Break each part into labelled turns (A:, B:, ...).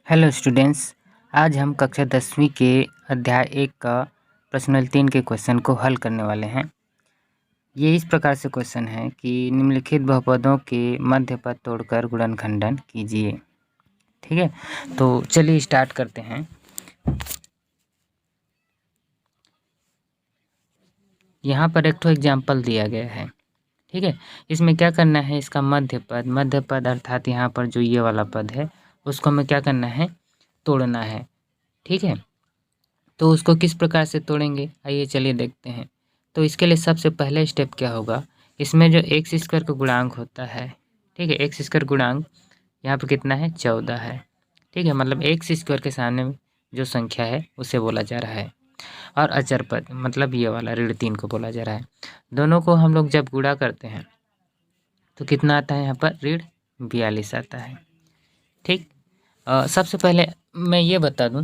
A: Hello students. आज हम कक्षा 10वीं के अध्याय 1 का प्रश्न 3 के क्वेश्चन को हल करने वाले हैं। ये इस प्रकार से क्वेश्चन है कि निम्नलिखित बहुपदों के मध्य पद तोड़कर गुणनखंडन कीजिए। ठीक है, तो चलिए स्टार्ट करते हैं। यहाँ पर एक तो एग्जाम्पल दिया गया है। ठीक है, इसमें क्या करना है, इसका मध्य पद अर्थात यहाँ पर जो ये वाला पद है उसको हमें क्या करना है, तोड़ना है। ठीक है, तो उसको किस प्रकार से तोड़ेंगे, आइए चलिए देखते हैं। तो इसके लिए सबसे पहले स्टेप क्या होगा, इसमें जो एक्स स्क्वायर का गुणांक होता है, ठीक है, एक्स स्क्वायर गुणांक यहाँ पर कितना है, 14 है। ठीक है, मतलब एक्स स्क्वायर के सामने जो संख्या है उसे बोला जा रहा है, और अचर पद मतलब ये वाला ऋण 3 को बोला जा रहा है। दोनों को हम लोग जब गुणा करते हैं तो कितना आता है, यहाँ पर ऋण 42 आता है। ठीक, सबसे पहले मैं ये बता दूं,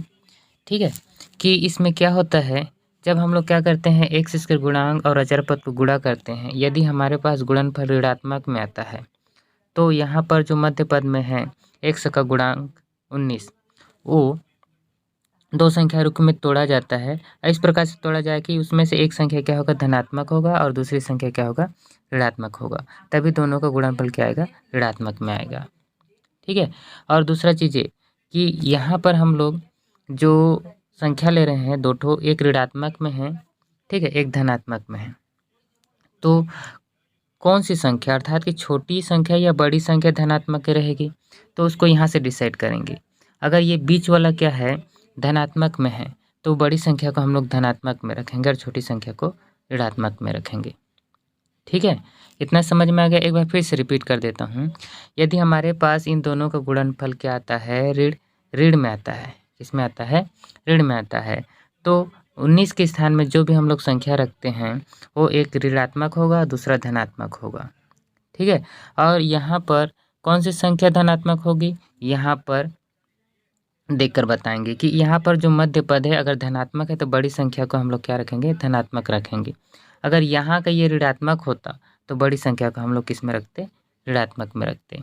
A: ठीक है, कि इसमें क्या होता है, जब हम लोग क्या करते हैं, एक्स स्क्वायर गुणांक और अचर पद को गुणा करते हैं, यदि हमारे पास गुणनफल ऋणात्मक में आता है तो यहाँ पर जो मध्य पद में है एक्स का गुणांक 19, वो दो संख्या रूप में तोड़ा जाता है। इस प्रकार से तोड़ा जाए कि उसमें से एक संख्या क्या होगा, धनात्मक होगा, और दूसरी संख्या क्या होगा, ऋणात्मक होगा। तभी दोनों का गुणनफल क्या आएगा, ऋणात्मक में आएगा। ठीक है, और दूसरा चीज़ ये कि यहाँ पर हम लोग जो संख्या ले रहे हैं दो ठो, एक ऋणात्मक में है, ठीक है, एक धनात्मक में है। तो कौन सी संख्या अर्थात कि छोटी संख्या या बड़ी संख्या धनात्मक की रहेगी, तो उसको यहाँ से डिसाइड करेंगे। अगर ये बीच वाला क्या है, धनात्मक में है, तो बड़ी संख्या को हम लोग धनात्मक में रखेंगे और छोटी संख्या को ऋणात्मक में रखेंगे। ठीक है, इतना समझ में आ गया। एक बार फिर से रिपीट कर देता हूँ। यदि हमारे पास इन दोनों का गुणनफल क्या आता है, ऋण में आता है, किसमें आता है, ऋण में आता है, तो 19 के स्थान में जो भी हम लोग संख्या रखते हैं वो एक ऋणात्मक होगा, दूसरा धनात्मक होगा। ठीक है, और यहाँ पर कौन सी संख्या धनात्मक होगी, यहाँ पर देखकर बताएंगे कि यहाँ पर जो मध्य पद है अगर धनात्मक है तो बड़ी संख्या को हम लोग क्या रखेंगे, धनात्मक रखेंगे। अगर यहाँ का ये ऋणात्मक होता तो बड़ी संख्या को हम लोग किस में रखते, ऋणात्मक में रखते।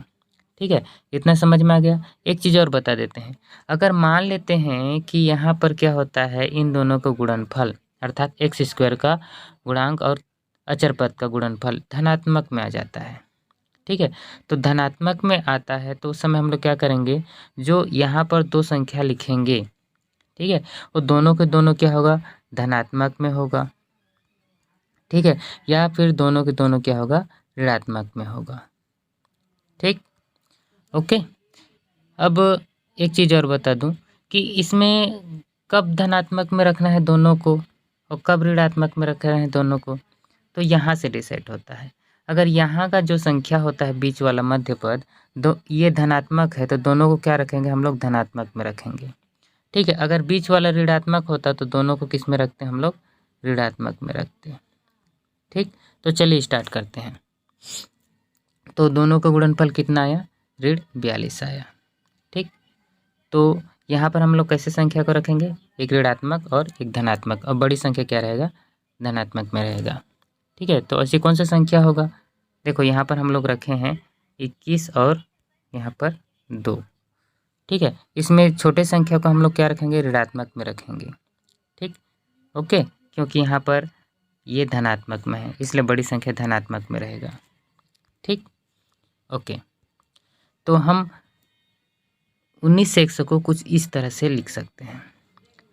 A: ठीक है, इतना समझ में आ गया। एक चीज़ और बता देते हैं, अगर मान लेते हैं कि यहाँ पर क्या होता है, इन दोनों का गुणनफल अर्थात एक्स स्क्वायर का गुणांक और अचर पद का गुणनफल धनात्मक में आ जाता है। ठीक है, तो धनात्मक में आता है तो उस समय हम लोग क्या करेंगे, जो यहाँ पर दो संख्या लिखेंगे, ठीक है, वो दोनों के दोनों क्या होगा, धनात्मक में होगा। ठीक है, या फिर दोनों के दोनों क्या होगा, ऋणात्मक में होगा। ठीक, ओके। अब एक चीज़ और बता दूं कि इसमें कब धनात्मक में रखना है दोनों को और कब ऋणात्मक में रखना है दोनों को, तो यहाँ से डिसाइड होता है। अगर यहाँ का जो संख्या होता है बीच वाला मध्य पद, दो ये धनात्मक है तो दोनों को क्या रखेंगे, हम लोग धनात्मक में रखेंगे। ठीक है, अगर बीच वाला ऋणात्मक होता तो दोनों को किस में रखते हैं, हम लोग ऋणात्मक में रखते हैं। ठीक, तो चलिए स्टार्ट करते हैं। तो दोनों का गुणनफल कितना आया, ऋण 42 आया। ठीक, तो यहाँ पर हम लोग कैसे संख्या को रखेंगे, एक ऋणात्मक और एक धनात्मक, और बड़ी संख्या क्या रहेगा, धनात्मक में रहेगा। ठीक है, तो ऐसी कौन सा संख्या होगा, देखो यहाँ पर हम लोग रखे हैं 21 और यहाँ पर 2। ठीक है, इसमें छोटे संख्या को हम लोग क्या रखेंगे, ऋणात्मक में रखेंगे। ठीक, ओके, क्योंकि यहाँ पर ये धनात्मक में है इसलिए बड़ी संख्या धनात्मक में रहेगा। ठीक, ओके, तो हम 19 से 100 को कुछ इस तरह से लिख सकते हैं।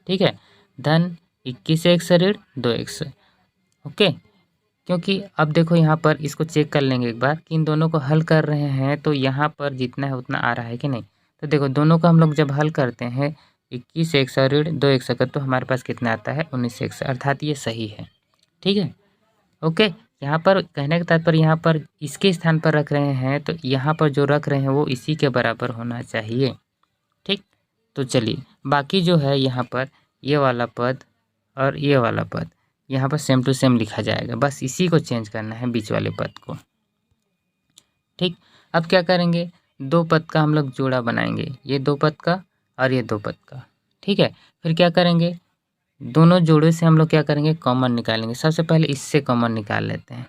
A: ठीक है, धन 21 से 100 ऋण 2 100। ओके, क्योंकि अब देखो यहाँ पर इसको चेक कर लेंगे एक बार कि इन दोनों को हल कर रहे हैं तो यहाँ पर जितना है उतना आ रहा है कि नहीं। तो देखो दोनों को हम लोग जब हल करते हैं 21 से 100 ऋण 2 100 का, तो हमारे पास कितना आता है, 19 से 100, अर्थात ये सही है। ठीक है, ओके, यहाँ पर कहने का तात्पर्य यहाँ पर इसके स्थान पर रख रहे हैं तो यहाँ पर जो रख रहे हैं वो इसी के बराबर होना चाहिए। ठीक, तो चलिए बाकी जो है यहाँ पर ये वाला पद और ये वाला पद यहाँ पर सेम टू सेम लिखा जाएगा, बस इसी को चेंज करना है, बीच वाले पद को। ठीक, अब क्या करेंगे, दो पद का हम लोग जोड़ा बनाएंगे, ये दो पद का और ये दो पद का। ठीक है, फिर क्या करेंगे, दोनों जोड़े से हम लोग क्या करेंगे, कॉमन निकालेंगे। सबसे पहले इससे कॉमन निकाल लेते हैं।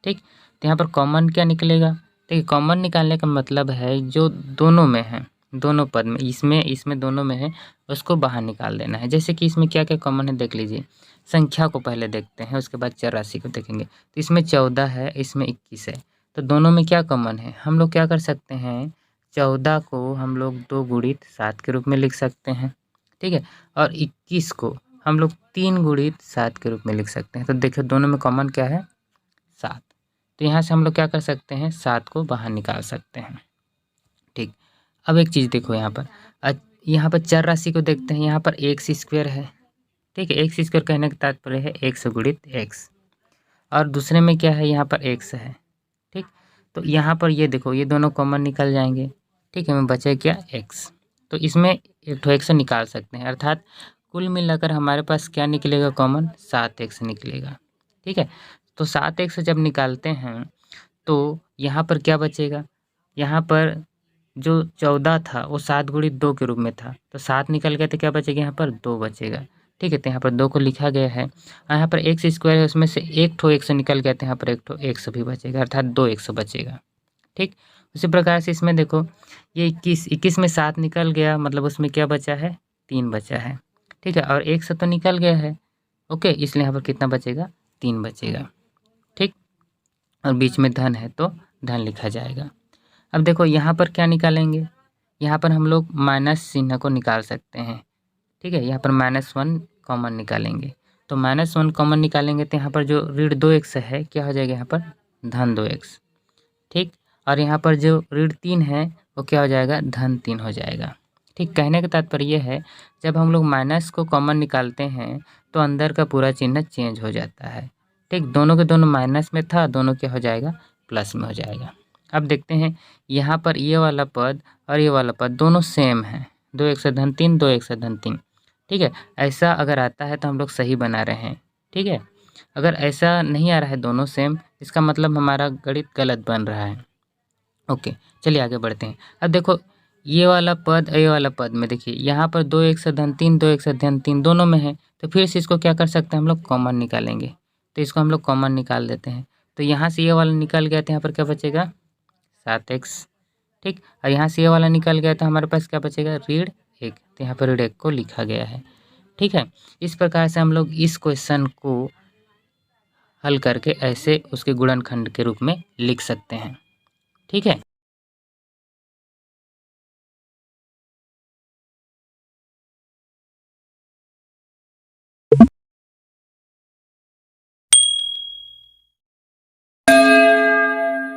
A: ठीक, तो यहाँ पर कॉमन क्या निकलेगा, देखिए कॉमन निकालने का मतलब है जो दोनों में है, दोनों पद में, इसमें दोनों में है, उसको बाहर निकाल देना है। जैसे कि इसमें क्या क्या कॉमन है देख लीजिए। संख्या को पहले देखते हैं, उसके बाद चर राशि को देखेंगे। तो इसमें 14 है, इसमें 21 है, तो दोनों में क्या कॉमन है, हम लोग क्या कर सकते हैं, 14 को हम लोग 2 गुणित 7 के रूप में लिख सकते हैं, ठीक है, और 21 को हम लोग 3 गुणित 7 के रूप में लिख सकते हैं। तो देखिए दोनों में कॉमन क्या है, 7। तो यहाँ से हम लोग क्या कर सकते हैं, 7 को बाहर निकाल सकते हैं, ठीक। अब एक चीज़ देखो यहाँ पर, यहाँ पर चर राशि को देखते हैं। यहाँ पर एक्स स्क्वायर है, ठीक है, एक्स स्क्वायर कहने का तात्पर्य है एक्स गुणित एक्स, और दूसरे में क्या है, यहाँ पर एक्स है, ठीक। तो यहाँ पर ये देखो, ये दोनों कॉमन निकल जाएंगे, ठीक है, हमें बचे क्या, एक्स। तो इसमें एक ठो एक्स निकाल सकते हैं, अर्थात कुल मिलाकर हमारे पास क्या निकलेगा कॉमन, 7x निकलेगा, ठीक है। तो 7x जब निकालते हैं तो यहाँ पर क्या बचेगा, यहाँ पर जो 14 था वो 7 गुणित 2 के रूप में था, तो 7 निकल गया, तो क्या बचेगा, यहाँ पर 2 बचेगा, ठीक है। तो यहाँ पर 2 को लिखा गया है, और यहाँ पर एक्स स्क्वायर है, उसमें से एक ठो एक्स निकल गया, तो यहाँ पर एक ठो एक्स भी बचेगा, अर्थात 2 एक्स बचेगा, ठीक। उसी प्रकार से इसमें देखो, ये 21 में 7 निकल गया, मतलब उसमें क्या बचा है, 3 बचा है, ठीक है, और एक्स तो निकल गया है, ओके, इसलिए यहाँ पर कितना बचेगा, 3 बचेगा, ठीक। और बीच में धन है तो धन लिखा जाएगा। अब देखो यहाँ पर क्या निकालेंगे, यहाँ पर हम लोग माइनस चिन्ह को निकाल सकते हैं, ठीक है, यहाँ पर -1 कॉमन निकालेंगे। तो -1 कॉमन निकालेंगे तो यहाँ पर जो ऋण 2x है क्या हो जाएगा, यहाँ पर धन 2x, ठीक। और यहाँ पर जो ऋण 3 है वो क्या हो जाएगा, धन 3 हो जाएगा, ठीक। कहने का तात्पर्य ये है, जब हम लोग माइनस को कॉमन निकालते हैं तो अंदर का पूरा चिन्ह चेंज हो जाता है, ठीक। दोनों के दोनों माइनस में था, दोनों क्या हो जाएगा, प्लस में हो जाएगा। अब देखते हैं यहाँ पर ये वाला पद और ये वाला पद दोनों सेम है, 2x से धन 3, 2x से धन 3, ठीक है। ऐसा अगर आता है तो हम लोग सही बना रहे हैं, ठीक है। अगर ऐसा नहीं आ रहा है दोनों सेम, इसका मतलब हमारा गणित गलत बन रहा है, ओके। चलिए आगे बढ़ते हैं। अब देखो ये वाला पद और ये वाला पद में देखिए, यहाँ पर 2x से धन 3, 2x से धन 3 दोनों में है, तो फिर से इसको क्या कर सकते हैं हम लोग, कॉमन निकालेंगे। तो इसको हम लोग कॉमन निकाल देते हैं, तो यहाँ से ये वाला निकल गया, तो यहाँ पर क्या बचेगा, 7x, ठीक। और यहाँ से ये वाला निकल गया, तो हमारे पास क्या बचेगा, ऋण 1, तो यहाँ पर ऋण 1 को लिखा गया है, ठीक है। इस प्रकार से हम लोग इस क्वेश्चन को हल करके ऐसे उसके गुणनखंड के रूप में लिख सकते हैं, ठीक है।